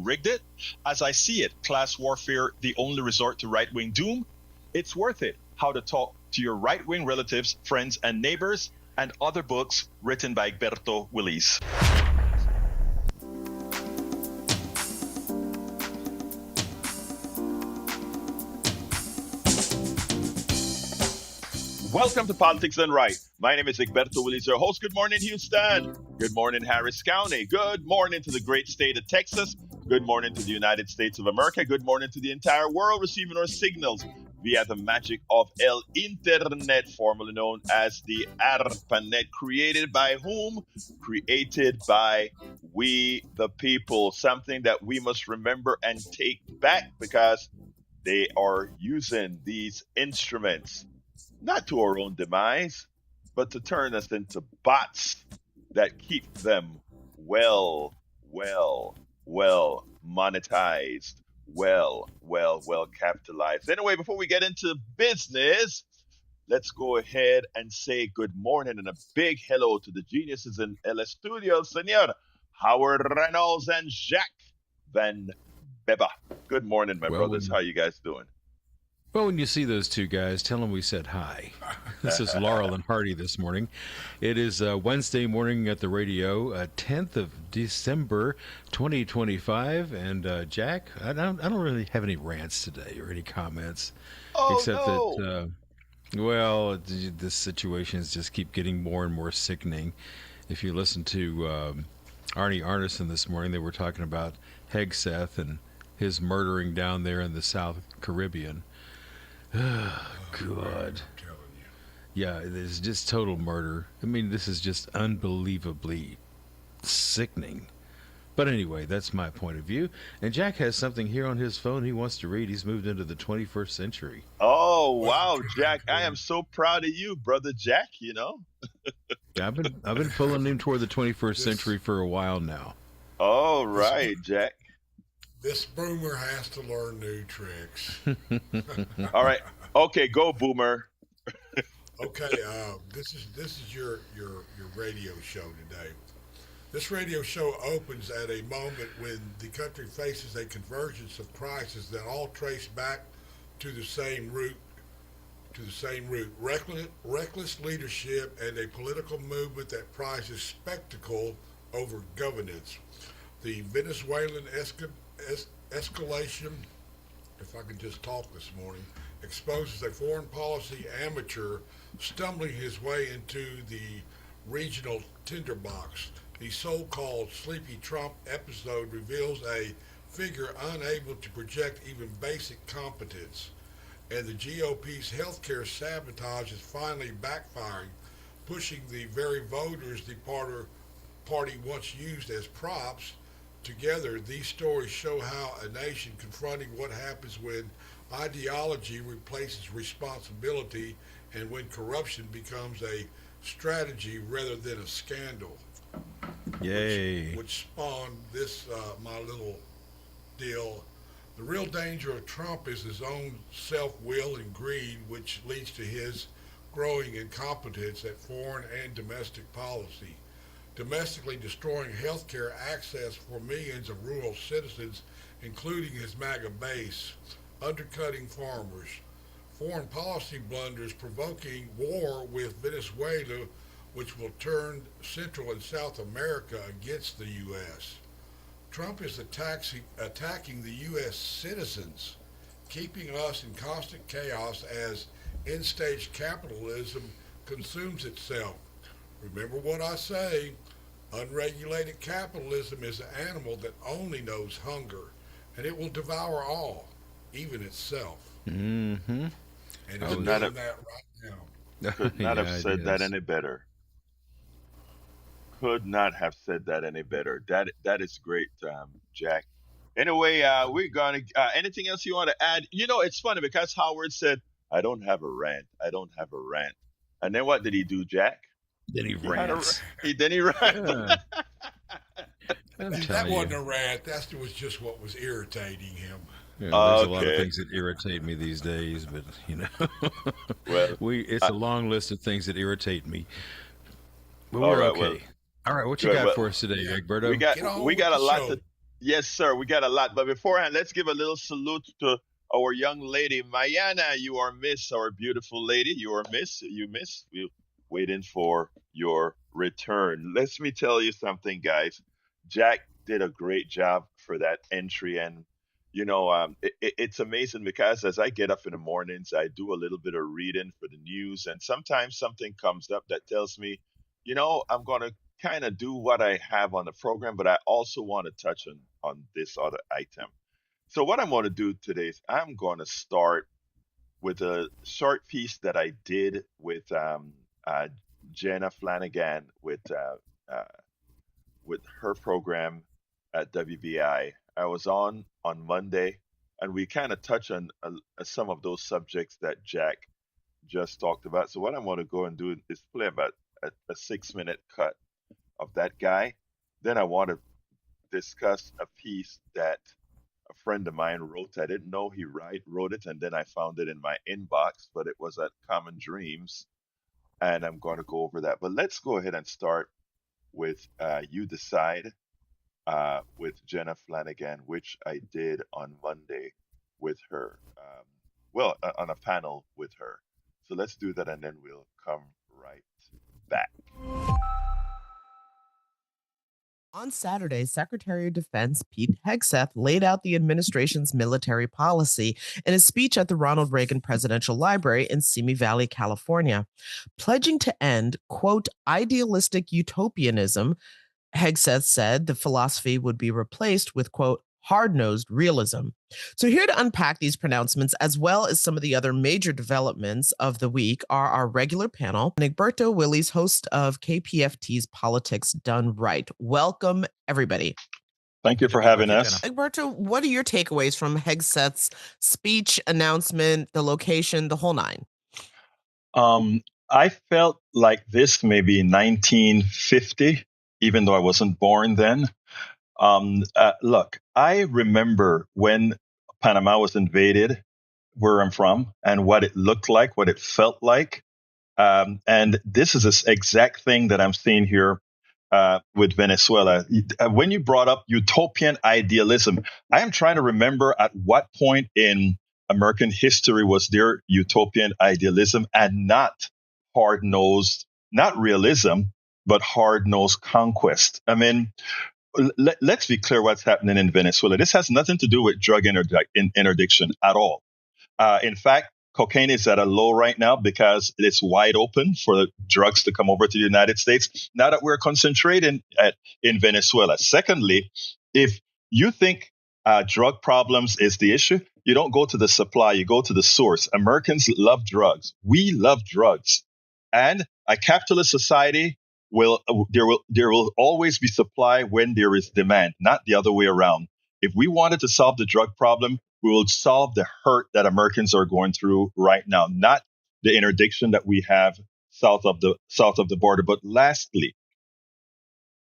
rigged it? As I see it, class warfare, the only resort to right-wing doom? It's Worth It, How to Talk to Your Right-Wing Relatives, Friends, and Neighbors, and other books written by Egberto Willis. Welcome to Politics Done Right. My name is Egberto Willis, your host. Good morning, Houston. Good morning, Harris County. Good morning to the great state of Texas. Good morning to the United States of America. Good morning to the entire world receiving our signals via the magic of El Internet, formerly known as the ARPANET. Created by whom? Created by we the people. Something that we must remember and take back because they are using these instruments not to our own demise, but to turn us into bots that keep them well monetized, well capitalized. Anyway, before we get into business, let's go ahead and say good morning and a big hello to the geniuses in El Estudio, Senor Howard Reynolds and Jacques Van Beba. Good morning, my brothers. How you guys doing? Well, when you see those two guys, tell them we said hi. This is Laurel and Hardy this morning. It is Wednesday morning at the radio, 10th of December, 2025. And Jack, I don't really have any rants today or any comments. Except that, this situations just keep getting more and more sickening. If you listen to Arnie Arneson this morning, they were talking about Hegseth and his murdering down there in the South Caribbean. Oh, God. Yeah, it's just total murder. I mean, this is just unbelievably sickening. But anyway, that's my point of view. And Jack has something here on his phone he wants to read. He's moved into the 21st century. Oh, wow, Jack. I am so proud of you, brother Jack, you know. I've been pulling him toward the 21st century for a while now. All right, Jack. This boomer has to learn new tricks. All right. Okay, go boomer. Okay, this is your radio show today. This radio show opens at a moment when the country faces a convergence of crises that all trace back to the same root. Reckless leadership and a political movement that prizes spectacle over governance. The Venezuelan escalation, if I can just talk this morning, exposes a foreign policy amateur stumbling his way into the regional tinderbox. The so-called Sleepy Trump episode reveals a figure unable to project even basic competence. And the GOP's healthcare sabotage is finally backfiring, pushing the very voters the party once used as props. Together, these stories show how a nation confronting what happens when ideology replaces responsibility and when corruption becomes a strategy rather than a scandal. Yay. Which spawned this, my little deal. The real danger of Trump is his own self-will and greed, which leads to his growing incompetence at foreign and domestic policy. Domestically destroying healthcare access for millions of rural citizens, including his MAGA base, undercutting farmers, foreign policy blunders provoking war with Venezuela, which will turn Central and South America against the U.S. Trump is attacking the U.S. citizens, keeping us in constant chaos as end-stage capitalism consumes itself. Remember what I say, unregulated capitalism is an animal that only knows hunger, and it will devour all, even itself. Mm-hmm. And it's doing that right now. Could not have said that any better. Could not have said that any better. That is great, Jack. Anyway, we're gonna. Anything else you want to add? You know, it's funny because Howard said, "I don't have a rant. I don't have a rant." And then what did he do, Jack? Then he rants. Then he rant. Yeah. That wasn't a rant. That was just what was irritating him. Yeah, there's a lot of things that irritate me these days, but you know, Well, it's a long list of things that irritate me. But all we're right, okay. well, All right, what you good. got Well, for us today, Egberto? we got a lot to Yes, sir. We got a lot. But beforehand, let's give a little salute to our young lady, Mayana. You are Miss, our beautiful lady. You are Miss. You Miss. We're waiting for your return. Let me tell you something, guys. Jack did a great job for that entry. And, it's amazing because as I get up in the mornings, I do a little bit of reading for the news. And sometimes something comes up that tells me, I'm going to kind of do what I have on the program, but I also want to touch on this other item. So what I'm going to do today is I'm going to start with a short piece that I did with uh, Jenna Flanagan uh, with her program at WBI. I was on Monday, and we kind of touch on some of those subjects that Jack just talked about. So what I'm going to go and do is play about a 6 minute cut of that guy. Then I want to discuss a piece that a friend of mine wrote. I didn't know he wrote it, and then I found it in my inbox, but it was at Common Dreams, and I'm going to go over that. But let's go ahead and start with You Decide with Jenna Flanagan, which I did on Monday with her. On a panel with her. So let's do that, and then we'll come right back. On Saturday, Secretary of Defense Pete Hegseth laid out the administration's military policy in a speech at the Ronald Reagan Presidential Library in Simi Valley, California, pledging to end, quote, idealistic utopianism. Hegseth said the philosophy would be replaced with, quote, hard-nosed realism. So here to unpack these pronouncements, as well as some of the other major developments of the week, are our regular panel, and Egberto Willies, host of KPFT's Politics Done Right. Welcome, everybody. Thank you for having us. Egberto, what are your takeaways from Hegseth's speech, announcement, the location, the whole nine? I felt like this maybe in 1950, even though I wasn't born then. Look, I remember when Panama was invaded, where I'm from, and what it looked like, what it felt like. And this is this exact thing that I'm seeing here with Venezuela. When you brought up utopian idealism, I am trying to remember at what point in American history was there utopian idealism and not hard nosed, not realism, but hard nosed conquest. I mean, let's be clear what's happening in Venezuela. This has nothing to do with drug interdiction at all. In fact, cocaine is at a low right now because it's wide open for drugs to come over to the United States. Now that we're concentrating in Venezuela. Secondly, if you think drug problems is the issue, you don't go to the supply, you go to the source. Americans love drugs. We love drugs. And a capitalist society there will always be supply when there is demand, not the other way around. If we wanted to solve the drug problem, we will solve the hurt that Americans are going through right now, not the interdiction that we have south of the border. But lastly,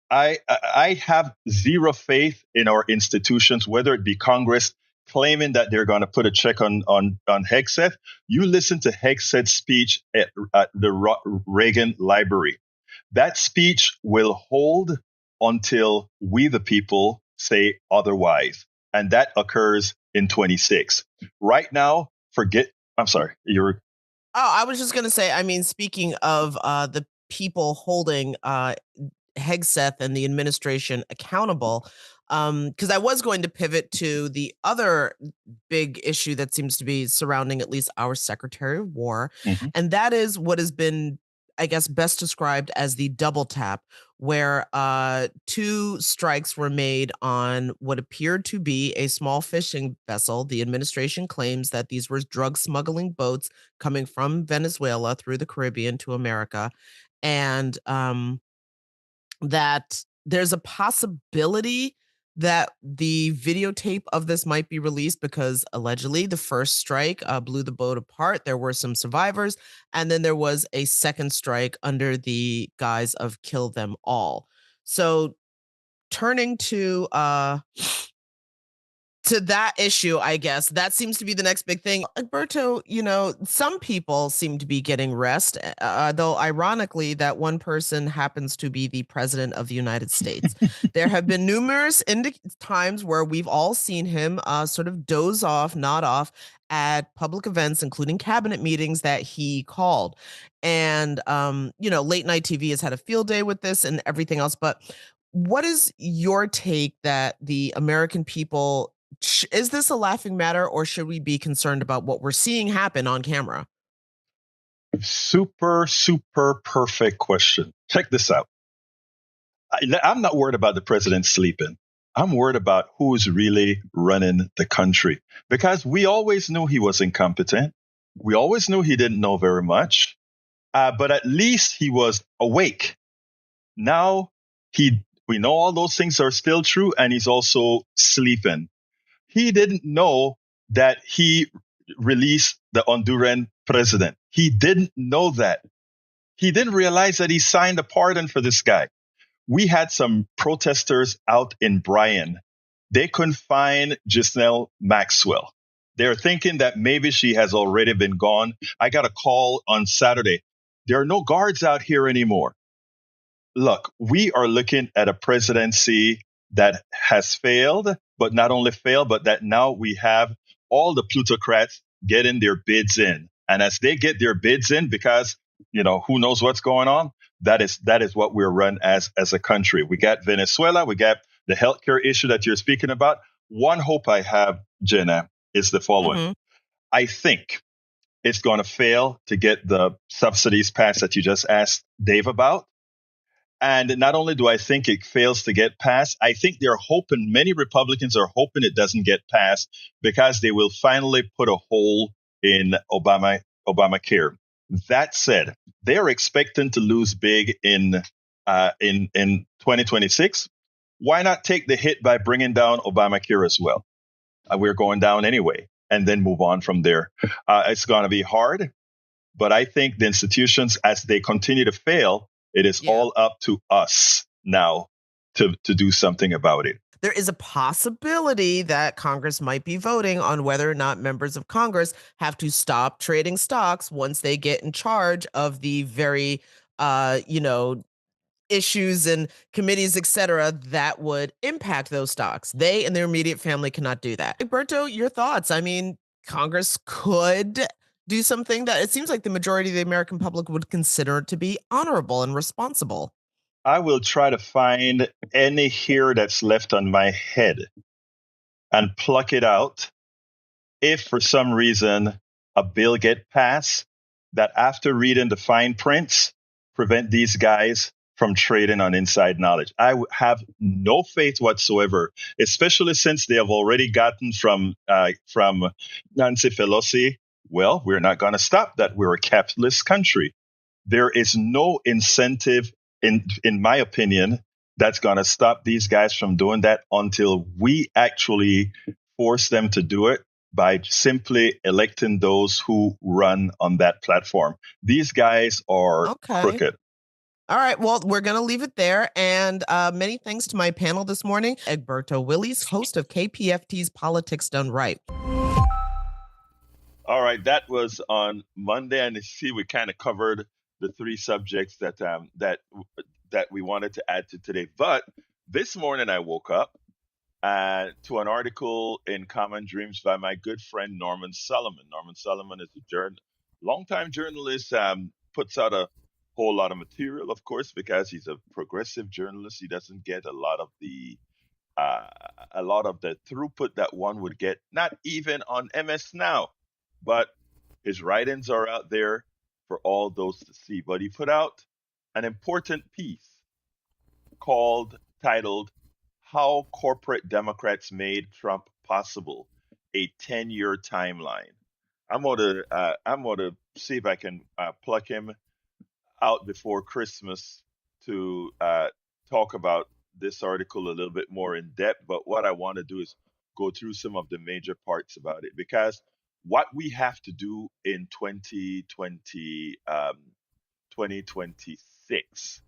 I have zero faith in our institutions, whether it be Congress claiming that they're going to put a check on Hegseth. You listen to Hegseth's speech at the Reagan Library. That speech will hold until we, the people, say otherwise. And that occurs in 26. Right now, I'm sorry, you're. Oh, I was just going to say, I mean, speaking of the people holding Hegseth and the administration accountable, because I was going to pivot to the other big issue that seems to be surrounding at least our Secretary of War, and that is what has been, I guess, best described as the double tap, where 2 strikes were made on what appeared to be a small fishing vessel. The administration claims that these were drug smuggling boats coming from Venezuela through the Caribbean to America, and that there's a possibility that the videotape of this might be released because allegedly the first strike blew the boat apart. There were some survivors, and then there was a second strike under the guise of kill them all. So turning to to that issue, I guess that seems to be the next big thing. Alberto, some people seem to be getting rest, though ironically, that one person happens to be the president of the United States. There have been numerous times where we've all seen him sort of doze off, nod off at public events, including cabinet meetings that he called. And, late night TV has had a field day with this and everything else. But what is your take that the American people, is this a laughing matter, or should we be concerned about what we're seeing happen on camera? Super, super perfect question. Check this out. I'm not worried about the president sleeping. I'm worried about who's really running the country, because we always knew he was incompetent. We always knew he didn't know very much, but at least he was awake. Now we know all those things are still true, and he's also sleeping. He didn't know that he released the Honduran president. He didn't know that. He didn't realize that he signed a pardon for this guy. We had some protesters out in Bryan. They couldn't find Giselle Maxwell. They're thinking that maybe she has already been gone. I got a call on Saturday. There are no guards out here anymore. Look, we are looking at a presidency that has failed, but not only failed, but that now we have all the plutocrats getting their bids in. And as they get their bids in, because, who knows what's going on, that is what we're run as a country. We got Venezuela, we got the healthcare issue that you're speaking about. One hope I have, Jenna, is the following. Mm-hmm. I think it's going to fail to get the subsidies passed that you just asked Dave about. And not only do I think it fails to get passed, I think many Republicans are hoping it doesn't get passed because they will finally put a hole in Obamacare. That said, they're expecting to lose big in 2026. Why not take the hit by bringing down Obamacare as well? We're going down anyway, and then move on from there. It's going to be hard, but I think the institutions, as they continue to fail, it is all up to us now to do something about it. There is a possibility that Congress might be voting on whether or not members of Congress have to stop trading stocks once they get in charge of the very, issues and committees, et cetera, that would impact those stocks. They and their immediate family cannot do that. Alberto, your thoughts? I mean, Congress could do something that it seems like the majority of the American public would consider to be honorable and responsible. I will try to find any hair that's left on my head and pluck it out if for some reason a bill get passed that, after reading the fine prints, prevent these guys from trading on inside knowledge. I have no faith whatsoever, especially since they have already gotten from Nancy Pelosi, well, we're not going to stop that. We're a capitalist country. There is no incentive, in my opinion, that's going to stop these guys from doing that until we actually force them to do it by simply electing those who run on that platform. These guys are crooked. All right. Well, we're going to leave it there. And many thanks to my panel this morning, Egberto Willies, host of KPFT's Politics Done Right. All right. That was on Monday. And you see, we kind of covered the three subjects that we wanted to add to today. But this morning I woke up to an article in Common Dreams by my good friend Norman Solomon. Norman Solomon is a longtime journalist, puts out a whole lot of material, of course, because he's a progressive journalist. He doesn't get a lot of the throughput that one would get, not even on MS Now. But his writings are out there for all those to see. But he put out an important piece titled "How Corporate Democrats Made Trump Possible: A 10-Year Timeline." I'm gonna see if I can pluck him out before Christmas to talk about this article a little bit more in depth. But what I want to do is go through some of the major parts about it, because what we have to do in 2026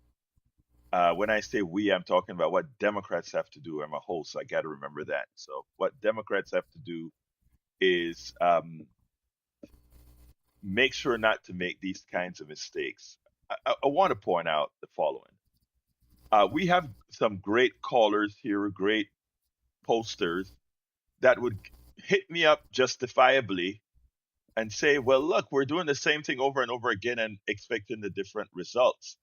When I say we, I'm talking about what Democrats have to do. I'm a host, so I got to remember that. So, what Democrats have to do is make sure not to make these kinds of mistakes. I want to point out the following. We have some great callers here, great posters that would hit me up justifiably and say, well, look, we're doing the same thing over and over again and expecting the different results.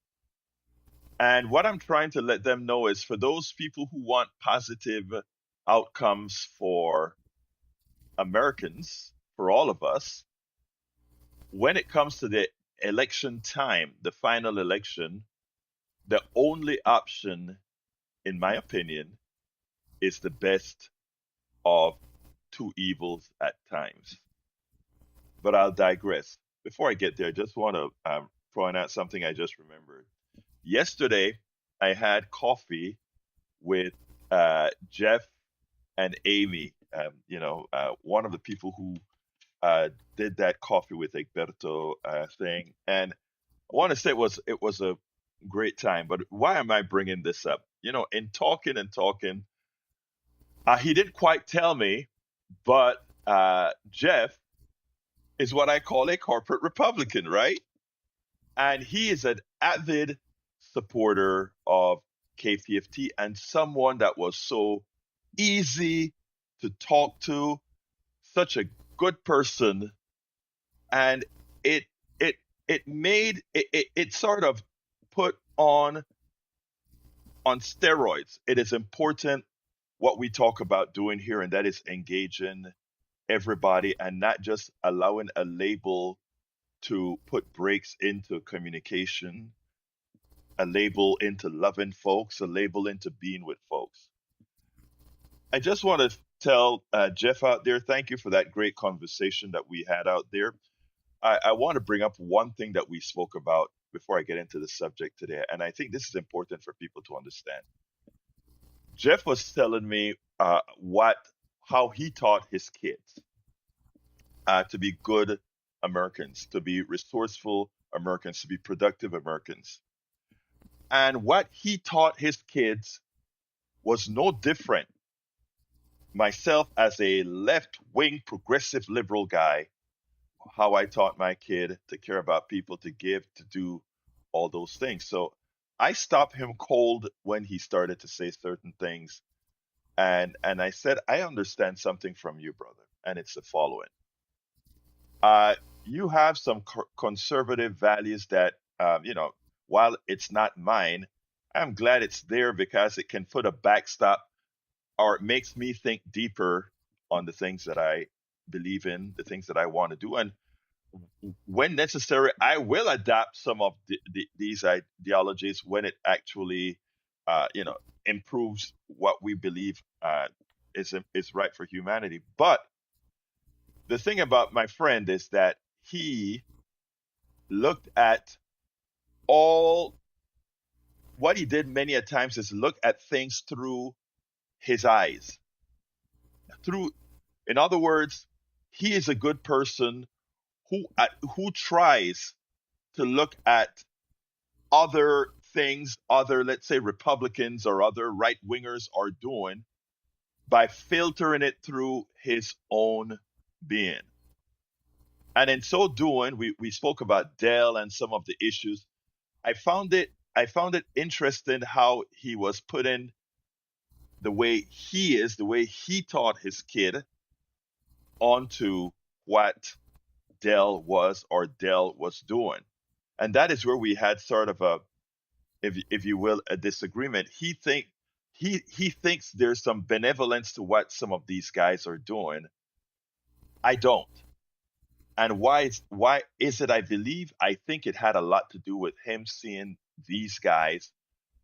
And what I'm trying to let them know is for those people who want positive outcomes for Americans, for all of us, when it comes to the election time, the final election, the only option, in my opinion, is the best of two evils at times. But I'll digress. Before I get there, I just want to point out something I just remembered. Yesterday, I had coffee with Jeff and Amy. One of the people who did that coffee with Egberto thing, and I want to say it was a great time. But why am I bringing this up? In talking and talking, he didn't quite tell me, but Jeff is what I call a corporate Republican, right? And he is an avid supporter of KPFT and someone that was so easy to talk to, such a good person, and it it it sort of put on steroids. It is important what we talk about doing here, and that is engaging everybody and not just allowing a label to put breaks into communication, a label into loving folks, a label into being with folks. I just want to tell Jeff out there, thank you for that great conversation that we had out there. I want to bring up one thing that we spoke about before I get into the subject today, and I think this is important for people to understand. Jeff was telling me how he taught his kids to be good Americans, to be resourceful Americans, to be productive Americans. And what he taught his kids was no different. Myself, as a left wing progressive liberal guy, how I taught my kid to care about people, to give, to do all those things. So I stopped him cold when he started to say certain things. And I said, I understand something from you, brother. And it's the following. You have some conservative values that, while it's not mine, I'm glad it's there because it can put a backstop or it makes me think deeper on the things that I believe in, the things that I want to do. And when necessary, I will adapt some of these ideologies when it actually, improves what we believe is right for humanity. But the thing about my friend is that he looked at all what he did many a times is look at things through his eyes. Through, in other words, he is a good person who tries to look at other things, other, let's say, Republicans or other right wingers are doing by filtering it through his own being. And in so doing, we spoke about Dell and some of the issues. I found it interesting how he was putting the way he is, the way he taught his kid onto what Dell was doing. And that is where we had sort of a, if you will, a disagreement. He thinks there's some benevolence to what some of these guys are doing. I don't. And why is it? I think it had a lot to do with him seeing these guys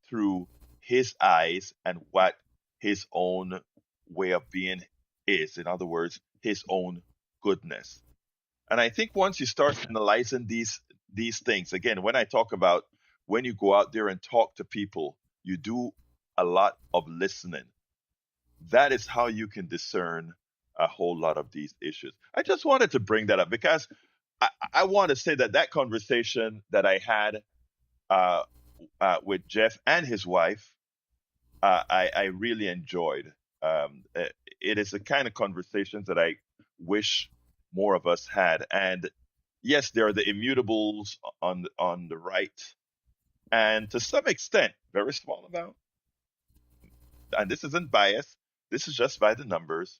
through his eyes and what his own way of being is. In other words, his own goodness. And I think once you start analyzing these things, again, when I talk about when you go out there and talk to people, you do a lot of listening. That is how you can discern a whole lot of these issues. I just wanted to bring that up because I want to say that conversation that I had uh, with Jeff and his wife, I really enjoyed. It is the kind of conversations that I wish more of us had. And yes, there are the immutables on the right, and to some extent, very small amount. And this isn't bias. This is just by the numbers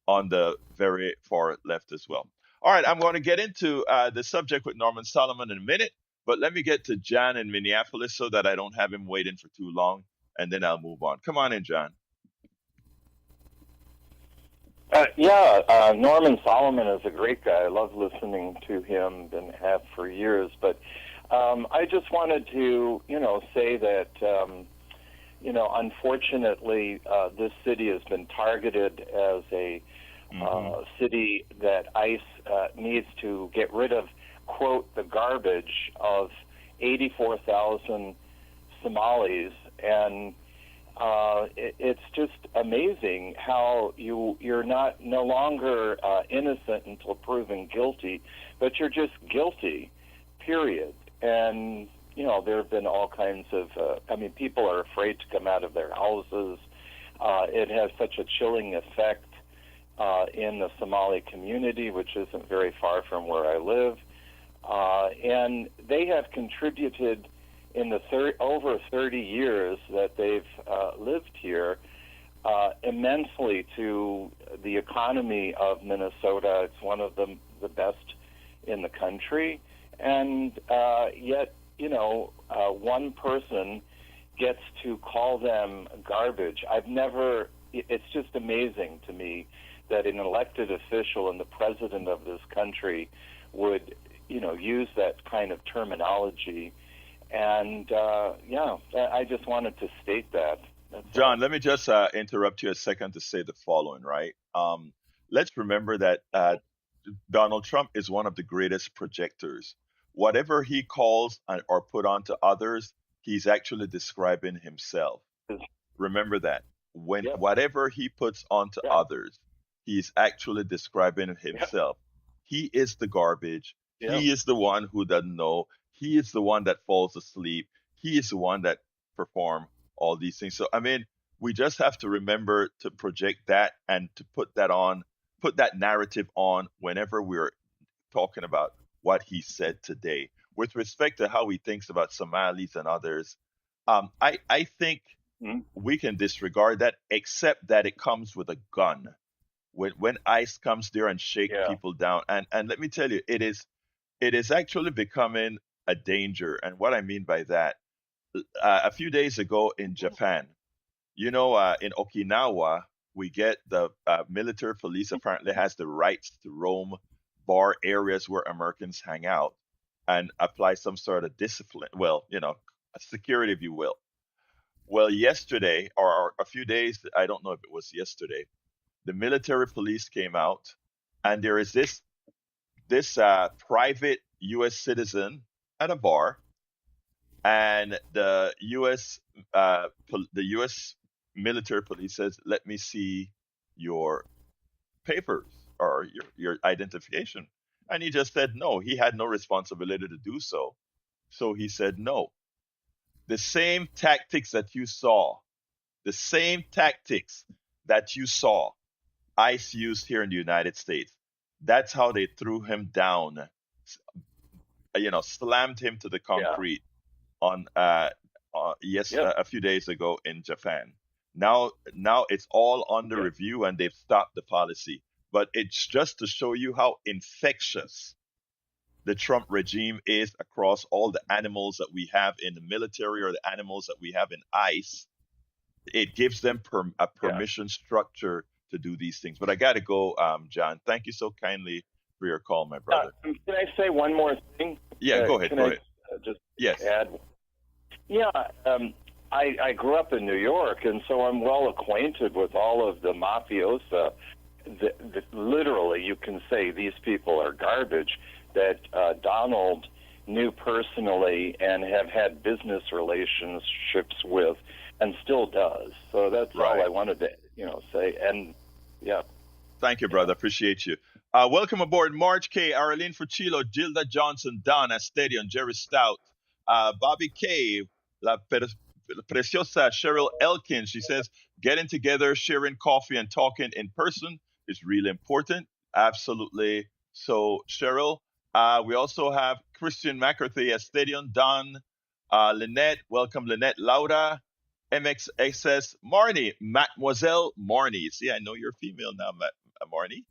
on the very far left as well. All right, I'm going to get into the subject with Norman Solomon in a minute, but let me get to John in Minneapolis so that I don't have him waiting for too long, and then I'll move on. Come on in, John. Norman Solomon is a great guy. I love listening to him and have for years. But I just wanted to, say that, unfortunately, this city has been targeted as a city that ICE needs to get rid of, quote, the garbage of 84,000 Somalis. And it's just amazing how you're no longer innocent until proven guilty, but you're just guilty, period. And there have been all kinds of people are afraid to come out of their houses. It has such a chilling effect in the Somali community, which isn't very far from where I live, and they have contributed in the over 30 years that they've lived here immensely to the economy of Minnesota. It's one of the best in the country, and yet one person gets to call them garbage. It's just amazing to me that an elected official and the president of this country would use that kind of terminology. And I just wanted to state that. John, let me just interrupt you a second to say the following, right? Let's remember that Donald Trump is one of the greatest projectors. Whatever he calls or put onto others, he's actually describing himself. Remember that. Whatever he puts onto others, he's actually describing himself. He is the garbage. He is the one who doesn't know. He is the one that falls asleep. He is the one that perform all these things. So, we just have to remember to project that and to put that narrative on whenever we're talking about what he said today. With respect to how he thinks about Somalis and others, I think we can disregard that, except that it comes with a gun. When ICE comes there and shake people down, and let me tell you, it is actually becoming a danger. And what I mean by that, a few days ago in Japan, in Okinawa, we get the military police apparently has the rights to roam bar areas where Americans hang out and apply some sort of discipline. Well, security, if you will. Well, yesterday or a few days, I don't know if it was yesterday, the military police came out, and there is this private U.S. citizen at a bar, and the U.S. military police says, "Let me see your papers or your identification," and he just said no. He had no responsibility to do so, so he said no. The same tactics that you saw, ICE used here in the United States. That's how they threw him down, slammed him to the concrete a few days ago in Japan. Now it's all under review, and they've stopped the policy. But it's just to show you how infectious the Trump regime is across all the animals that we have in the military or the animals that we have in ICE. It gives them a permission structure to do these things. But I got to go, John. Thank you so kindly for your call, my brother. Can I say one more thing? Yeah, go ahead. Can I just add? Yeah, I grew up in New York, and so I'm well acquainted with all of the mafiosa. Literally, you can say these people are garbage that Donald knew personally and have had business relationships with and still does. So that's all I wanted to say. And thank you, brother. Appreciate you. Welcome aboard Marge K, Arlene Fucillo, Gilda Johnson, Don Astedion, Jerry Stout, Bobby K, preciosa Cheryl Elkin. She says, getting together, sharing coffee, and talking in person is really important. Absolutely. So, Cheryl, we also have Christian McCarthy at Stadium, Don, Lynette, welcome Lynette, Laura, MXXS, Marnie, Mademoiselle Marnie. See, I know you're female now, Marnie.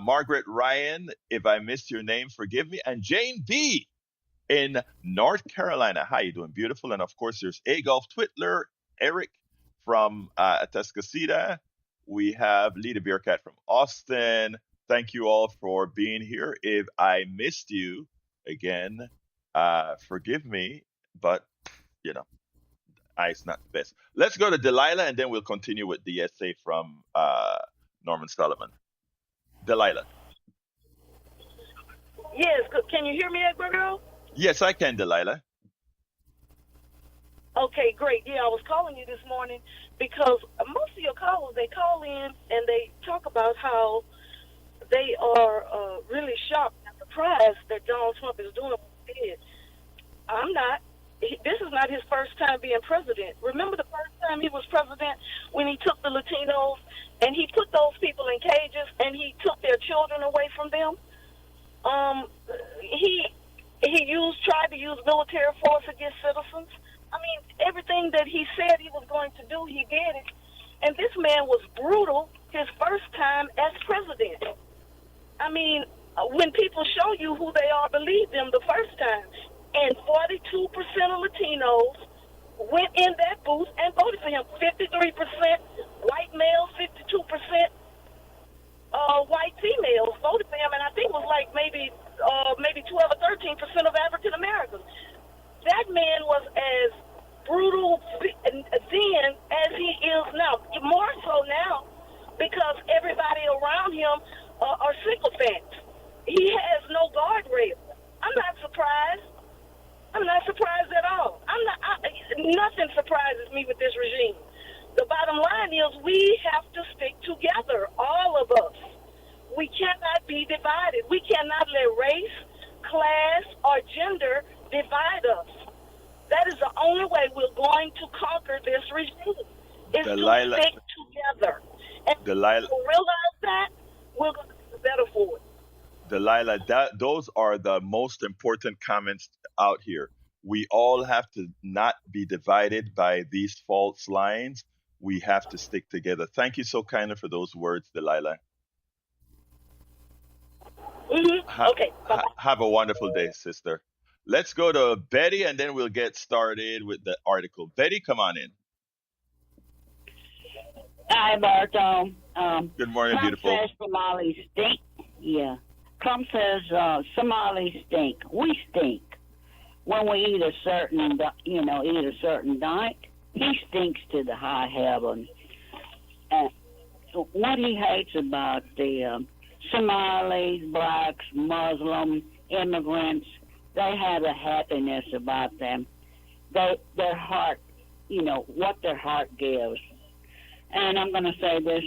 Margaret Ryan, if I missed your name, forgive me. And Jane B in North Carolina. How you doing? Beautiful. And of course, there's A Golf Twitler, Eric from Atascocita. We have Lita Bearcat from Austin. Thank you all for being here. If I missed you again, forgive me, but you know, it's not the best. Let's go to Delilah, and then we'll continue with the essay from Norman Solomon. Delilah. Yes, can you hear me, Edgardo? Yes, I can, Delilah. Okay, great. Yeah, I was calling you this morning because most of your callers, they call in and they talk about how they are really shocked and surprised that Donald Trump is doing what he did. I'm not. This is not his first time being president. Remember the first time he was president when he took the Latinos and he put those people in cages and he took their children away from them? He tried to use military force against citizens. I mean, everything that he said he was going to do, he did it. And this man was brutal his first time as president. I mean, when people show you who they are, believe them the first time. And 42% of Latinos went in that booth and voted for him. 53% white males, 52% white females voted for him, and I think it was like maybe 12 or 13% of African Americans. That man was as brutal then as he is now, more so now, because everybody around him are sycophants. He has no guardrail. I'm not surprised. I'm not surprised at all. Nothing surprises me with this regime. The bottom line is we have to stick together, all of us. We cannot be divided. We cannot let race, class, or gender divide us. That is the only way we're going to conquer this regime, is to stick together. And if we realize that, we're going to be better for it. Delilah, those are the most important comments out here. We all have to not be divided by these false lines. We have to stick together. Thank you so kindly for those words, Delilah. Mm-hmm. Okay. Have a wonderful day, sister. Let's go to Betty, and then we'll get started with the article. Betty, come on in. Hi, Barto. Good morning, Trump beautiful. says Somalis stink. Yeah. Trump says Somalis stink. We stink. When we eat a certain diet, he stinks to the high heavens. And what he hates about the Somalis, blacks, Muslims, immigrants, they have a happiness about them. Their heart, what their heart gives. And I'm going to say this,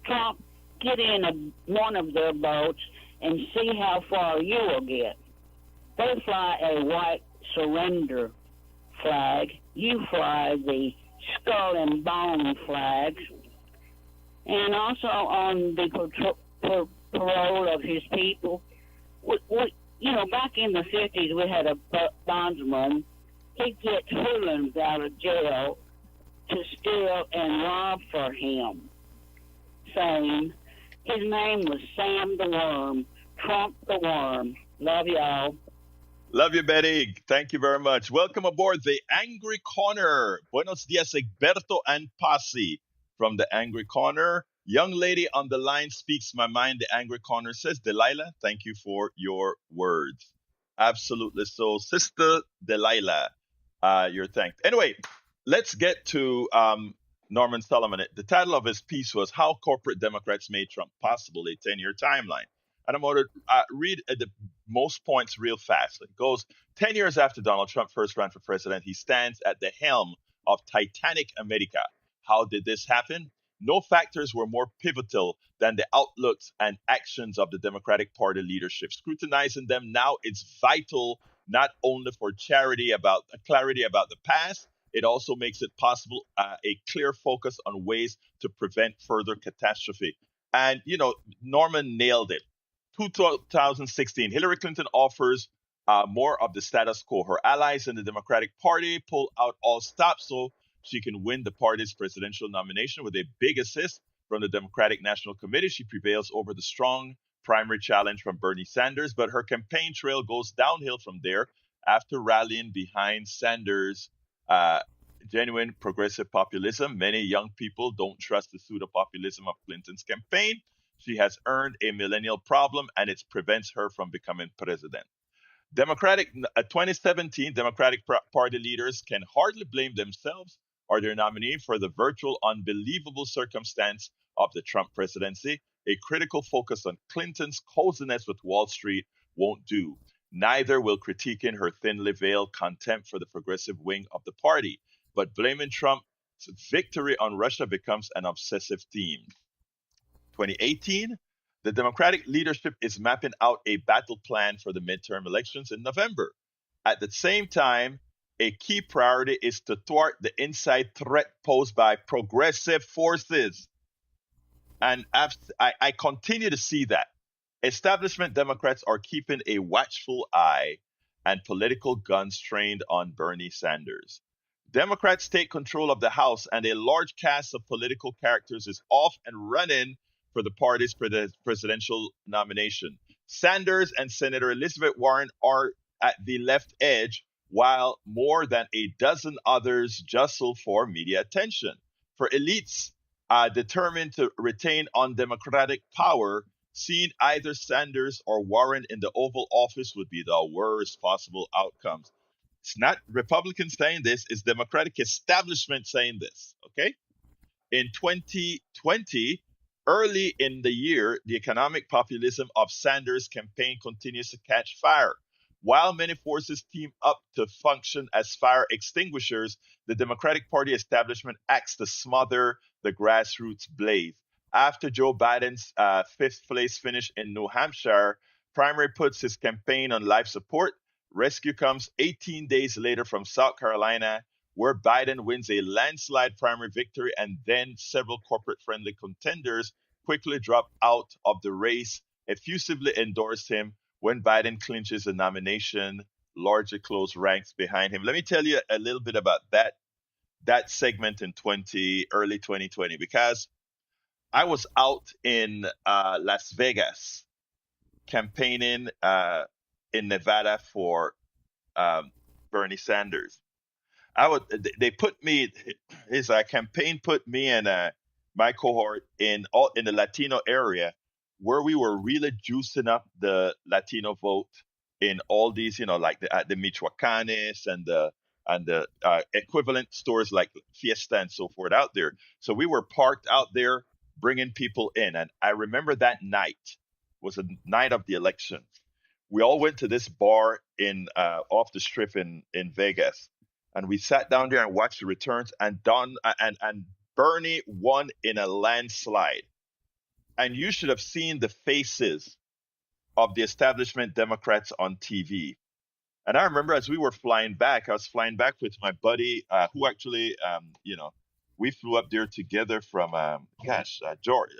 Trump, get in one of their boats and see how far you will get. They fly a white surrender flag. You fly the skull and bone flags. And also on the parole of his people. Back in the 50s, we had a bondsman. He'd get hoodlums out of jail to steal and rob for him. Saying his name was Sam the Worm, Trump the Worm. Love y'all. Love you, Betty. Thank you very much. Welcome aboard the Angry Corner. Buenos dias, Egberto and Pasi from the Angry Corner. Young lady on the line speaks my mind. The Angry Corner says, Delilah, thank you for your words. Absolutely. So, Sister Delilah, you're thanked. Anyway, let's get to Norman Solomon. The title of his piece was How Corporate Democrats Made Trump Possible, a 10-year timeline. And I'm going to read the most points real fast. It goes, 10 years after Donald Trump first ran for president, he stands at the helm of Titanic America. How did this happen? No factors were more pivotal than the outlooks and actions of the Democratic Party leadership. Scrutinizing them now, it's vital not only for clarity about the past, it also makes it possible a clear focus on ways to prevent further catastrophe. And Norman nailed it. 2016, Hillary Clinton offers more of the status quo. Her allies in the Democratic Party pull out all stops so she can win the party's presidential nomination with a big assist from the Democratic National Committee. She prevails over the strong primary challenge from Bernie Sanders, but her campaign trail goes downhill from there after rallying behind Sanders' genuine progressive populism. Many young people don't trust the pseudo populism of Clinton's campaign. She has earned a millennial problem, and it prevents her from becoming president. 2017 Democratic Party leaders can hardly blame themselves or their nominee for the virtual unbelievable circumstance of the Trump presidency. A critical focus on Clinton's coziness with Wall Street won't do. Neither will critiquing her thinly veiled contempt for the progressive wing of the party. But blaming Trump's victory on Russia becomes an obsessive theme. 2018, the Democratic leadership is mapping out a battle plan for the midterm elections in November. At the same time, a key priority is to thwart the inside threat posed by progressive forces. And I continue to see that. Establishment Democrats are keeping a watchful eye and political guns trained on Bernie Sanders. Democrats take control of the House, and a large cast of political characters is off and running for the party's presidential nomination. Sanders and Senator Elizabeth Warren are at the left edge, while more than a dozen others jostle for media attention. For elites determined to retain undemocratic power, seeing either Sanders or Warren in the Oval Office would be the worst possible outcomes. It's not Republicans saying this, it's Democratic establishment saying this, okay? In 2020, early in the year, the economic populism of Sanders' campaign continues to catch fire. While many forces team up to function as fire extinguishers, the Democratic Party establishment acts to smother the grassroots blaze. After Joe Biden's fifth place finish in New Hampshire, primary puts his campaign on life support. Rescue comes 18 days later from South Carolina, where Biden wins a landslide primary victory, and then several corporate-friendly contenders quickly drop out of the race, effusively endorse him. When Biden clinches the nomination, largely close ranks behind him. Let me tell you a little bit about that segment in early 2020, because I was out in Las Vegas campaigning in Nevada for Bernie Sanders. They put me, his campaign put me and my cohort in the Latino area, where we were really juicing up the Latino vote in all these, like the Michoacanes and the equivalent stores like Fiesta and so forth out there. So we were parked out there bringing people in. And I remember that night was the night of the election. We all went to this bar in off the strip in Vegas, and we sat down there and watched the returns. And Bernie won in a landslide. And you should have seen the faces of the establishment Democrats on TV. And I remember as we were flying back, I was flying back with my buddy, who actually, we flew up there together from, George.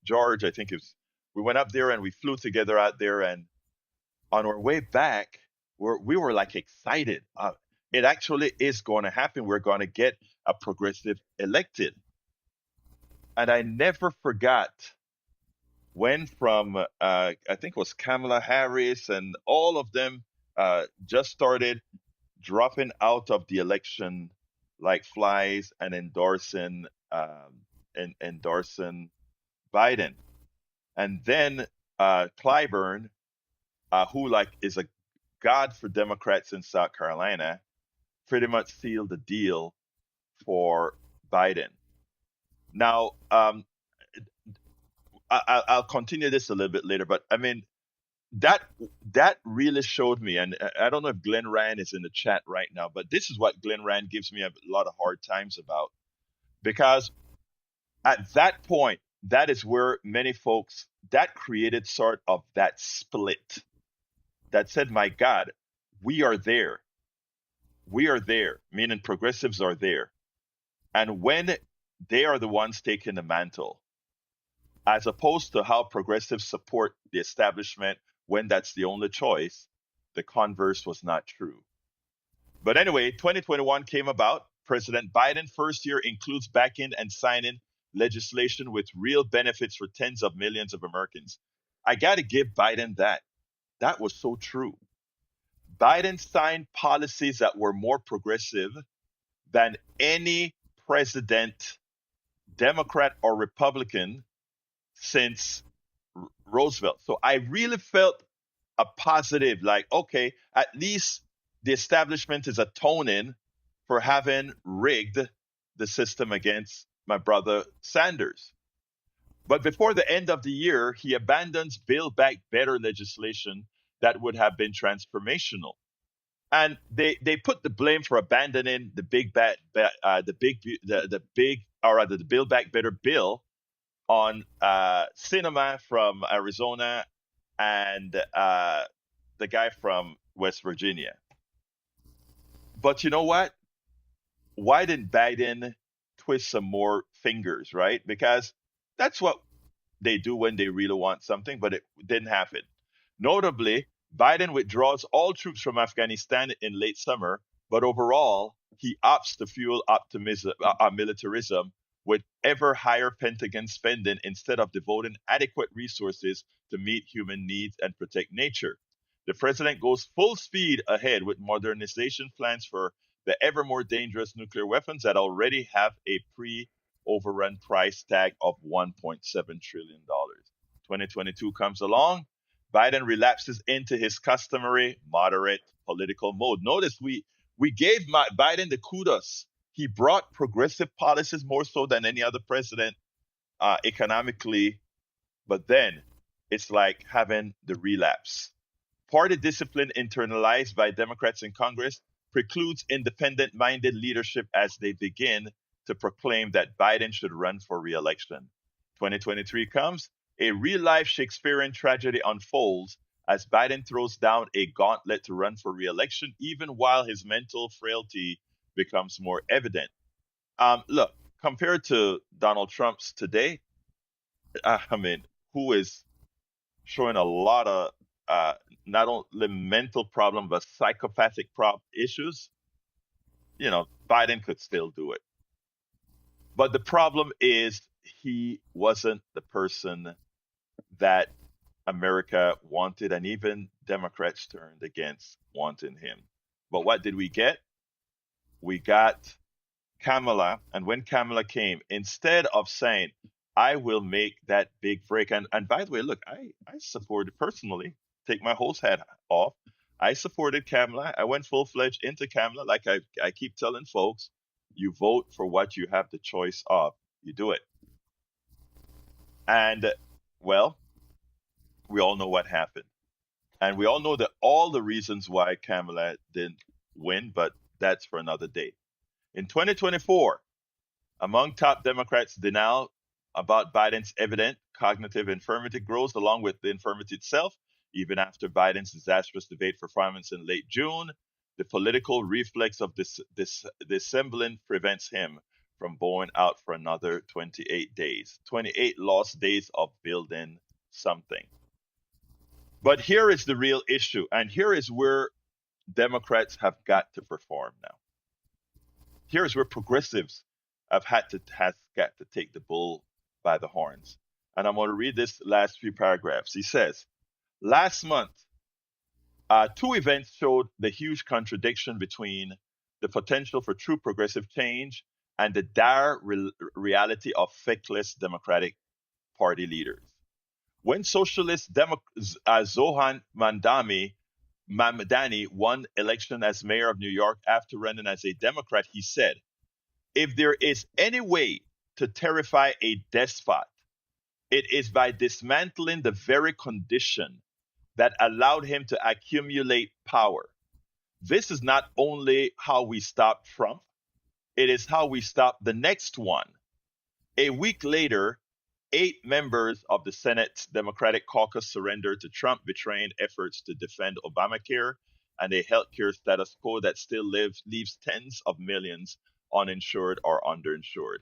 George, I think it was. We went up there and we flew together out there. And on our way back, we were like excited. It actually is going to happen. We're going to get a progressive elected. And I never forgot when from, I think it was Kamala Harris and all of them just started dropping out of the election like flies and endorsing Biden. And then Clyburn, who is a god for Democrats in South Carolina, pretty much sealed the deal for Biden. Now, I'll continue this a little bit later, but I mean, that really showed me, and I don't know if Glenn Rand is in the chat right now, but this is what Glenn Rand gives me a lot of hard times about, because at that point, that is where many folks, that created sort of that split that said, my God, we are there. We are there, meaning progressives are there. And when they are the ones taking the mantle, as opposed to how progressives support the establishment when that's the only choice, the converse was not true. But anyway, 2021 came about. President Biden first year includes backing and signing legislation with real benefits for tens of millions of Americans. I got to give Biden that. That was so true. Biden signed policies that were more progressive than any president, Democrat or Republican, since Roosevelt. So I really felt a positive, like, okay, at least the establishment is atoning for having rigged the system against my brother Sanders. But before the end of the year, he abandons Build Back Better legislation that would have been transformational. And they put the blame for abandoning the the Build Back Better bill on Cinema from Arizona and the guy from West Virginia. But you know what? Why didn't Biden twist some more fingers, right? Because that's what they do when they really want something, but it didn't happen. Notably, Biden withdraws all troops from Afghanistan in late summer, but overall, he opts to fuel militarism with ever higher Pentagon spending instead of devoting adequate resources to meet human needs and protect nature. The president goes full speed ahead with modernization plans for the ever more dangerous nuclear weapons that already have a pre overrun price tag of $1.7 trillion. 2022 comes along. Biden relapses into his customary moderate political mode. Notice we gave Biden the kudos. He brought progressive policies more so than any other president economically, but then it's like having the relapse. Party discipline internalized by Democrats in Congress precludes independent minded leadership as they begin to proclaim that Biden should run for re-election. 2023 comes, a real life Shakespearean tragedy unfolds as Biden throws down a gauntlet to run for re-election, even while his mental frailty becomes more evident. Look, compared to Donald Trump's today, I mean, who is showing a lot of not only mental problem but psychopathic issues, Biden could still do it. But the problem is he wasn't the person that America wanted, and even Democrats turned against wanting him. But what did we get? We got Kamala, and when Kamala came, instead of saying, I will make that big break, and by the way, look, I supported personally, take my host hat off. I supported Kamala. I went full fledged into Kamala. Like I keep telling folks, you vote for what you have the choice of. You do it. And, well, we all know what happened. And we all know that all the reasons why Kamala didn't win, but that's for another day. In 2024, among top Democrats' denial about Biden's evident cognitive infirmity grows along with the infirmity itself. Even after Biden's disastrous debate performance in late June, the political reflex of this dissembling prevents him from bowing out for another 28 days. 28 lost days of building something. But here is the real issue, and here is where Democrats have got to perform now. Here's where progressives have got to take the bull by the horns. And I'm going to read this last few paragraphs. He says, last month, two events showed the huge contradiction between the potential for true progressive change and the dire reality of feckless Democratic Party leaders. When socialist Zohan Mamdani won election as mayor of New York after running as a Democrat, he said, if there is any way to terrify a despot, it is by dismantling the very condition that allowed him to accumulate power. This is not only how we stop Trump, it is how we stop the next one. A week later, 8 members of the Senate's Democratic caucus surrendered to Trump, betraying efforts to defend Obamacare. and a healthcare status quo that still leaves tens of millions uninsured or underinsured.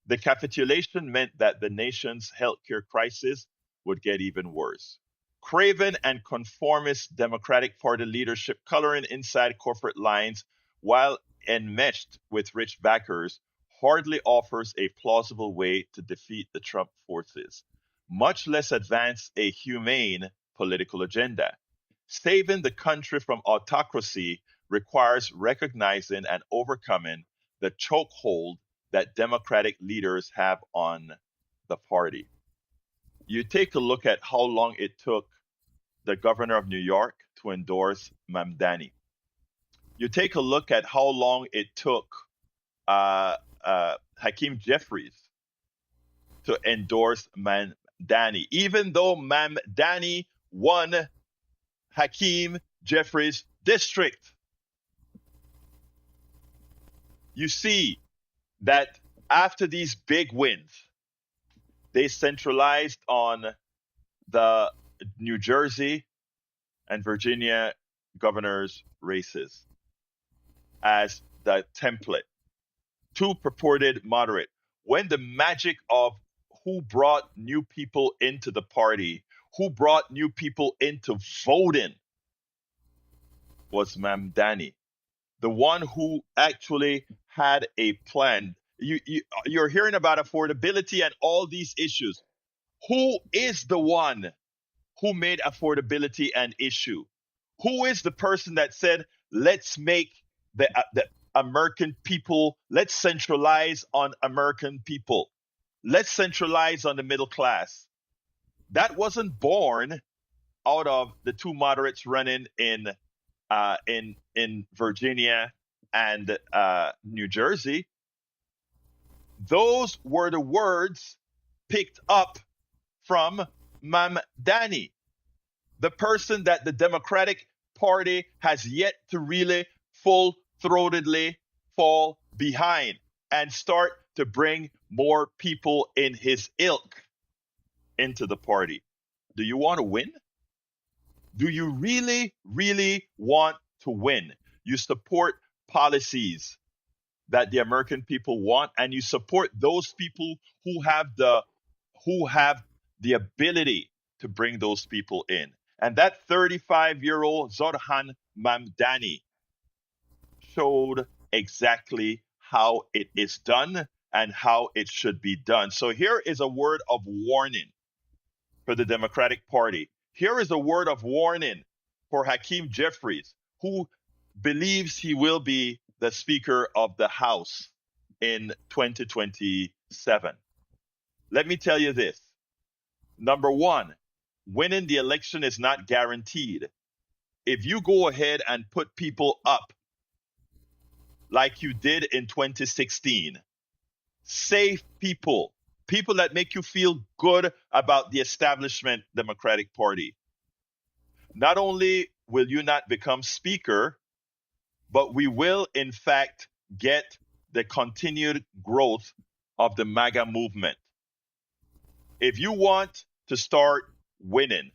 The capitulation meant that the nation's healthcare crisis would get even worse. Craven and conformist Democratic Party leadership coloring inside corporate lines while enmeshed with rich backers hardly offers a plausible way to defeat the Trump forces, much less advance a humane political agenda. Saving the country from autocracy requires recognizing and overcoming the chokehold that Democratic leaders have on the party. You take a look at how long it took the governor of New York to endorse Mamdani. You take a look at how long it took Hakeem Jeffries to endorse Mamdani, even though Mamdani won Hakeem Jeffries' district. You see that after these big wins, they centralized on the New Jersey and Virginia governors' races as the template. Two purported moderate. When the magic of who brought new people into the party, who brought new people into voting, was Mamdani, the one who actually had a plan. You're hearing about affordability and all these issues. Who is the one who made affordability an issue? Who is the person that said, let's make the American people, let's centralize on American people. Let's centralize on the middle class. That wasn't born out of the two moderates running in Virginia and New Jersey. Those were the words picked up from Mamdani, the person that the Democratic Party has yet to really full-throatedly fall behind and start to bring more people in his ilk into the party. Do you want to win? Do you really, really want to win? You support policies that the American people want, and you support those people who have the ability to bring those people in. And that 35-year-old Zorhan Mamdani showed exactly how it is done and how it should be done. So here is a word of warning for the Democratic Party. Here is a word of warning for Hakeem Jeffries, who believes he will be the Speaker of the House in 2027. Let me tell you this. Number one, winning the election is not guaranteed. If you go ahead and put people up like you did in 2016, safe people, people that make you feel good about the establishment Democratic Party, not only will you not become Speaker, but we will, in fact, get the continued growth of the MAGA movement. If you want to start winning,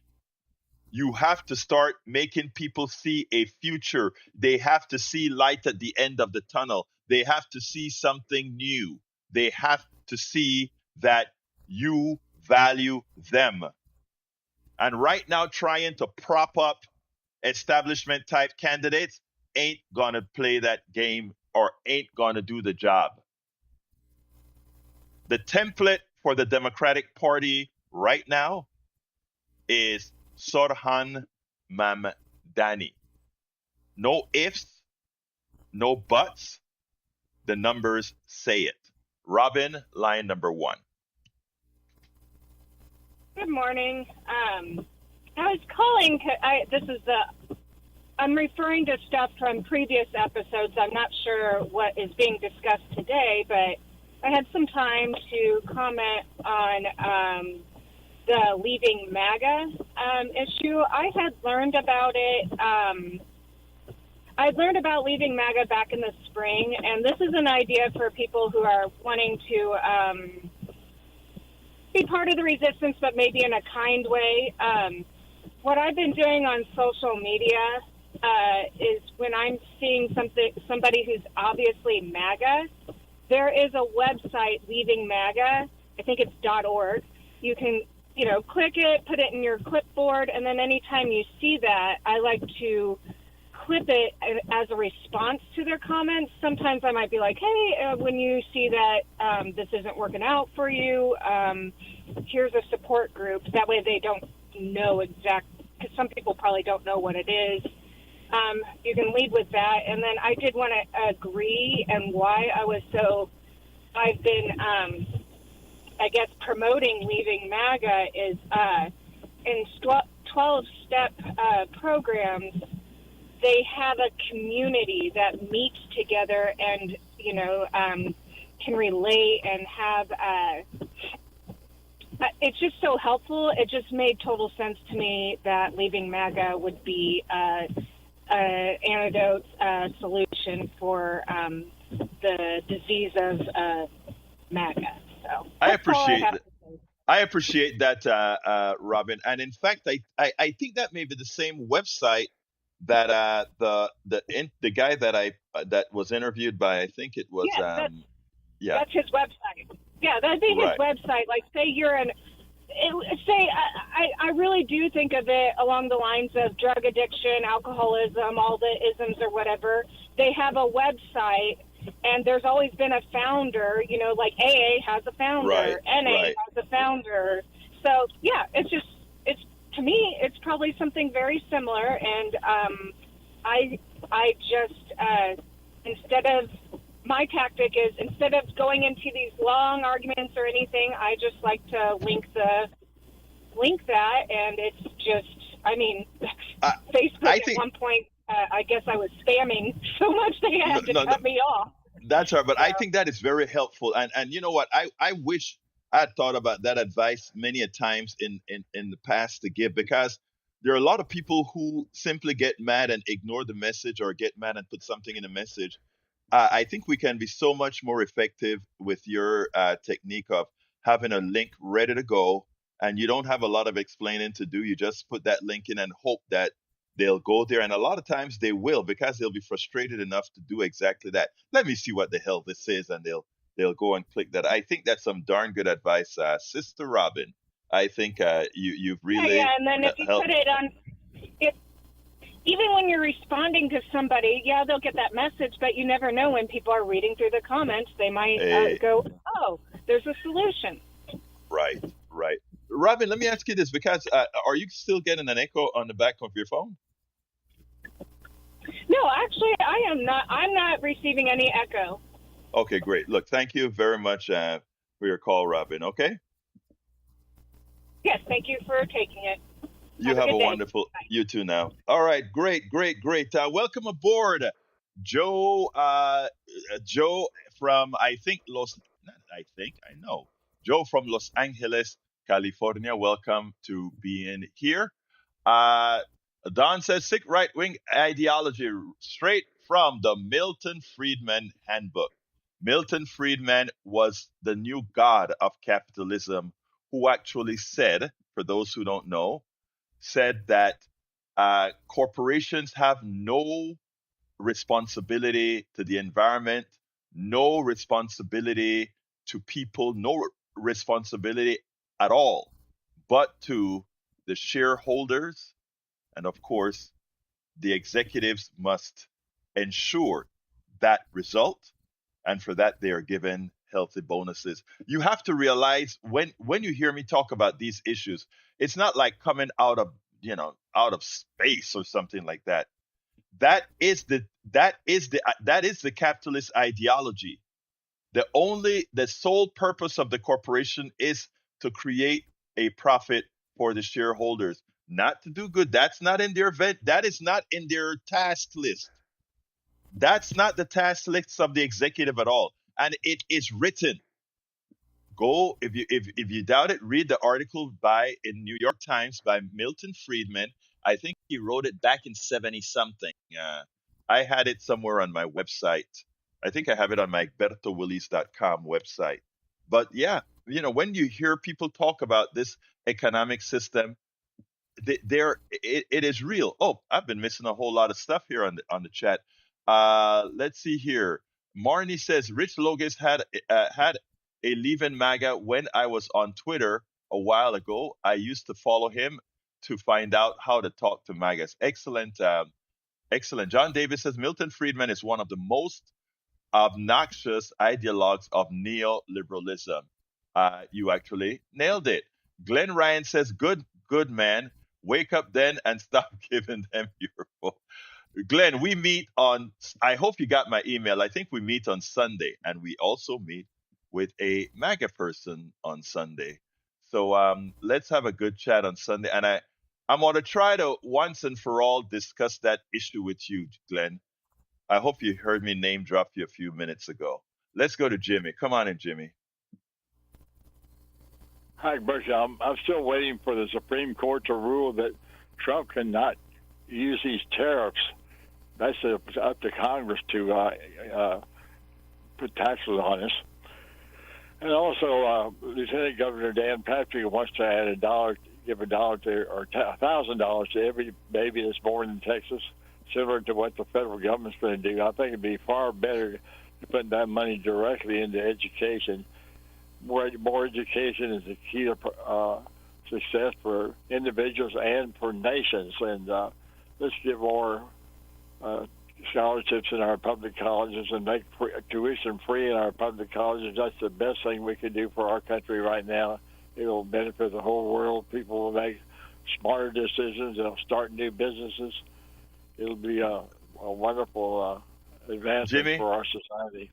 you have to start making people see a future. They have to see light at the end of the tunnel. They have to see something new. They have to see that you value them. And right now, trying to prop up establishment type candidates ain't going to play that game or ain't going to do the job. The template for the Democratic Party right now is Zorhan Mamdani. No ifs, no buts. The numbers say it. Robin, line number one. Good morning. I was calling. I'm referring to stuff from previous episodes. I'm not sure what is being discussed today, but I had some time to comment on the leaving MAGA issue. I had learned about it. I learned about leaving MAGA back in the spring, and this is an idea for people who are wanting to be part of the resistance, but maybe in a kind way. What I've been doing on social media is when I'm seeing somebody who's obviously MAGA. There is a website, Leaving MAGA. I think it's .org. You can, click it, put it in your clipboard, and then anytime you see that, I like to clip it as a response to their comments. Sometimes I might be like, hey, when you see that this isn't working out for you, here's a support group. That way they don't know because some people probably don't know what it is. You can lead with that. And then I did want to agree and why I've been, promoting Leaving MAGA is in 12-step programs, they have a community that meets together and, can relate and have, it's just so helpful. It just made total sense to me that Leaving MAGA would be antidote solution for the disease of MAGA. So I appreciate that, Robin. And in fact, I think that may be the same website that the guy that was interviewed by, I think it was that's his website. Yeah, that'd be his website. Like, say you're I really do think of it along the lines of drug addiction, alcoholism, all the isms or whatever. They have a website, and there's always been a founder, like AA has a founder, NA has a founder. So, yeah, to me, it's probably something very similar. And my tactic is instead of going into these long arguments or anything, I just like to link that, and it's just, Facebook at one point, I guess I was spamming so much they had to cut me off. That's right, but I think that is very helpful, and you know what? I wish I had thought about that advice many a times in the past to give, because there are a lot of people who simply get mad and ignore the message, or get mad and put something in a message. I think we can be so much more effective with your technique of having a link ready to go, and you don't have a lot of explaining to do. You just put that link in and hope that they'll go there. And a lot of times they will, because they'll be frustrated enough to do exactly that. Let me see what the hell this is, and they'll go and click that. I think that's some darn good advice, Sister Robin. I think you've really and then if you put it on, even when you're responding to somebody, they'll get that message, but you never know when people are reading through the comments. They might go, oh, there's a solution. Right. Robin, let me ask you this, because are you still getting an echo on the back of your phone? No, actually, I am not. I'm not receiving any echo. Okay, great. Look, thank you very much for your call, Robin, okay? Yes, thank you for taking it. You have a day. wonderful, you too now. All right, great. Welcome aboard, Joe. Joe from Joe from Los Angeles, California. Welcome to being here. Don says sick right-wing ideology straight from the Milton Friedman handbook. Milton Friedman was the new god of capitalism, who actually said, for those who don't know, said that corporations have no responsibility to the environment, no responsibility to people, no responsibility at all, but to the shareholders. And of course, the executives must ensure that result. And for that, they are given healthy bonuses. You have to realize when you hear me talk about these issues, it's not like coming out of space or something like that. That is the capitalist ideology. The sole purpose of the corporation is to create a profit for the shareholders, not to do good. That's not in their that is not in their task list. That's not the task list of the executive at all. And it is written. Go, if you doubt it, read the article in New York Times by Milton Friedman. I think he wrote it back in 70 something. I had it somewhere on my website. I think I have it on my bertowillies.com website. But yeah, when you hear people talk about this economic system, it is real. Oh, I've been missing a whole lot of stuff here on the chat. Let's see here. Marnie says Rich Logus had a leave-in MAGA when I was on Twitter a while ago. I used to follow him to find out how to talk to MAGAs. Excellent, excellent. John Davis says Milton Friedman is one of the most obnoxious ideologues of neoliberalism. You actually nailed it. Glenn Ryan says, good man. Wake up then and stop giving them your vote. Glenn, we meet on, I hope you got my email. I think we meet on Sunday, and we also meet with a MAGA person on Sunday. So let's have a good chat on Sunday. And I'm going to try to once and for all discuss that issue with you, Glenn. I hope you heard me name drop you a few minutes ago. Let's go to Jimmy. Come on in, Jimmy. Hi, Bush. I'm still waiting for the Supreme Court to rule that Trump cannot use these tariffs. That's up to Congress to put taxes on us. And also, Lieutenant Governor Dan Patrick wants to add give $1 to, or $1,000 to every baby that's born in Texas, similar to what the federal government's going to do. I think it'd be far better to put that money directly into education. More education is the key to success for individuals and for nations. And let's give more scholarships in our public colleges and make tuition free in our public colleges. That's the best thing we can do for our country right now. It'll benefit the whole world. People will make smarter decisions. They'll start new businesses. It'll be a wonderful advancement for our society.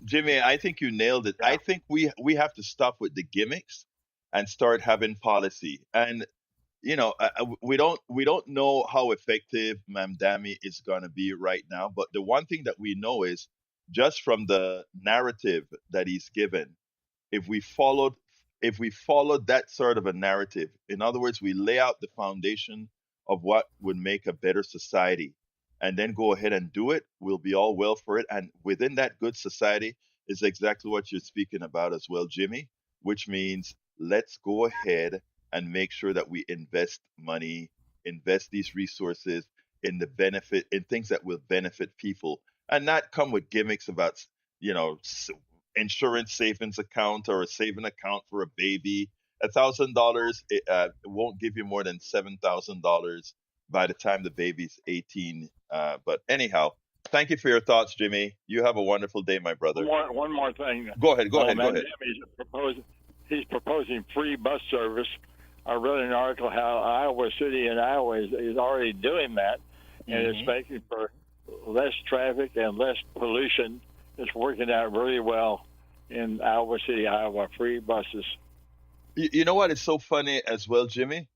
Jimmy, I think you nailed it. I think we have to stop with the gimmicks and start having policy. And we don't know how effective Mamdani is going to be right now. But the one thing that we know is just from the narrative that he's given, if we followed that sort of a narrative, in other words, we lay out the foundation of what would make a better society, and then go ahead and do it, we'll be all well for it. And within that good society is exactly what you're speaking about as well, Jimmy, which means let's go ahead and make sure that we invest money, invest these resources in things that will benefit people, and not come with gimmicks about, insurance savings account or a saving account for a baby. $1,000 won't give you more than $7,000 by the time the baby's 18. But anyhow, thank you for your thoughts, Jimmy. You have a wonderful day, my brother. One more thing. Go ahead. He's proposing free bus service. I read an article how Iowa City in Iowa is already doing that, and it's making for less traffic and less pollution. It's working out really well in Iowa City, Iowa. Free buses. You know what is so funny as well, Jimmy?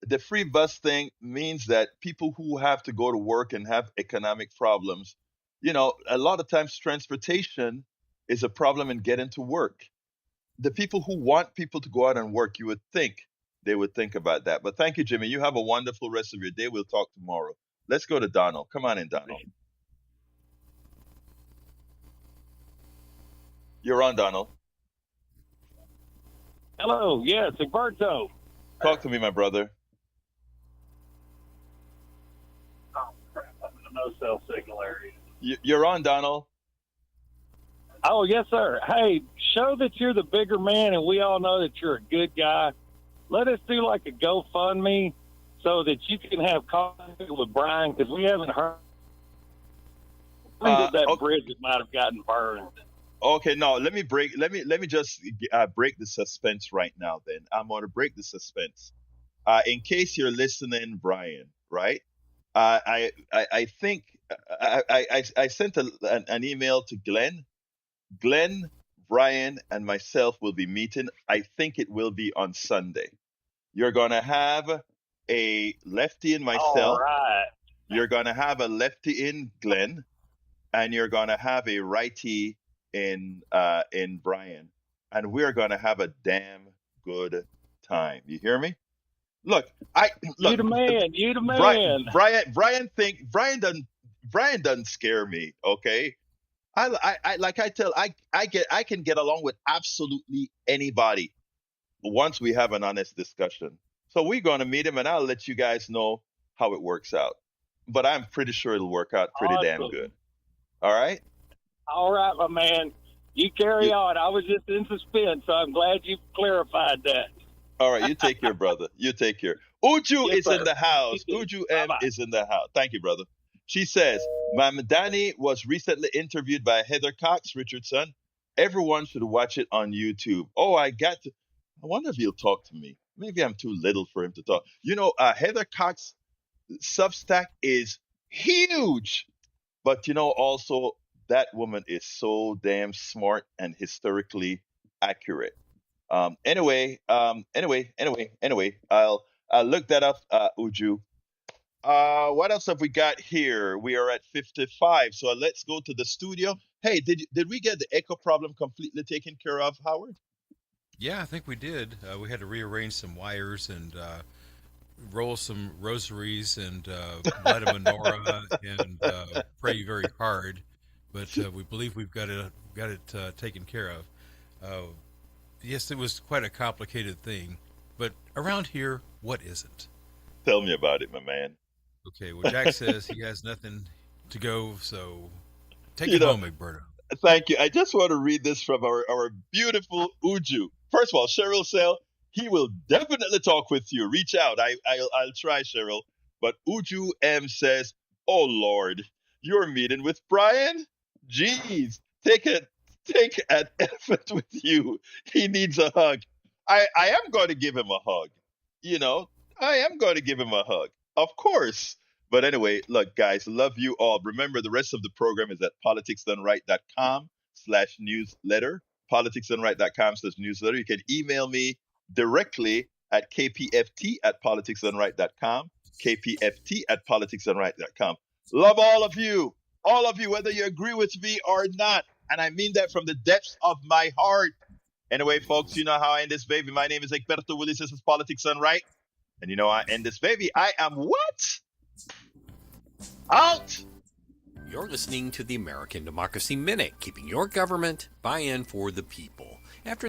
The free bus thing means that people who have to go to work and have economic problems, a lot of times transportation is a problem in getting to work. The people who want people to go out and work, you would think they would think about that. But thank you, Jimmy. You have a wonderful rest of your day. We'll talk tomorrow. Let's go to Donald. Come on in, Donald. You're on, Donald. Hello. Yes, Egberto. Talk to me, my brother. Oh, crap. I'm in a no cell signal area. You're on, Donald. Oh, yes, sir. Hey, show that you're the bigger man, and we all know that you're a good guy. Let us do like a GoFundMe so that you can have contact with Brian, because we haven't heard that bridge that might have gotten burned. Okay, no, let me just break the suspense right now. Then I'm going to break the suspense. In case you're listening, Brian, right? I think I sent an email to Glenn. Glenn, Brian, and myself will be meeting. I think it will be on Sunday. You're going to have a lefty in myself. All right. You're going to have a lefty in Glenn, and you're going to have a righty in Brian, and we're going to have a damn good time. You hear me? Look. You the man. Brian doesn't scare me. Okay. I can get along with absolutely anybody once we have an honest discussion. So we're going to meet him, and I'll let you guys know how it works out. But I'm pretty sure it'll work out pretty damn Awesome. good. All right? All right, my man. You carry You- on. I was just in suspense, so I'm glad you clarified that. All right, you take care, brother. You take care. Uju Yes, is in sir. the house. You Uju too. M Bye-bye. is in the house. Thank you, brother. She says, Mama Danny was recently interviewed by Heather Cox Richardson. Everyone should watch it on YouTube. Oh, I wonder if he'll talk to me. Maybe I'm too little for him to talk. Heather Cox Substack is huge. But also that woman is so damn smart and historically accurate. Anyway, I'll look that up, Uju. What else have we got here? We are at 55, so let's go to the studio. Hey, did we get the echo problem completely taken care of, Howard? Yeah, I think we did. We had to rearrange some wires and roll some rosaries and light a menorah and pray very hard. But we believe we've got it taken care of. Yes, it was quite a complicated thing, but around here, what isn't? Tell me about it, my man. Okay, well, Jack says he has nothing to go, so take You it know, home, Egberto. Thank you. I just want to read this from our beautiful Uju. First of all, Cheryl Sell, he will definitely talk with you. Reach out. I'll try, Cheryl. But Uju M says, "Oh Lord, you're meeting with Brian? Jeez, take an elephant with you. He needs a hug. I am going to give him a hug. You know, I am going to give him a hug. Of course." But anyway, look, guys, love you all. Remember, the rest of the program is at politicsdoneright.com/newsletter. Politicsdoneright.com/newsletter. You can email me directly at kpft@politicsdoneright.com. kpft@politicsdoneright.com. Love all of you, whether you agree with me or not. And I mean that from the depths of my heart. Anyway, folks, you know how I end this baby. My name is Egberto Willis. This is Politics Done Right. And you know I end this baby. I am what? Out! You're listening to the American Democracy Minute, keeping your government buy-in for the people. After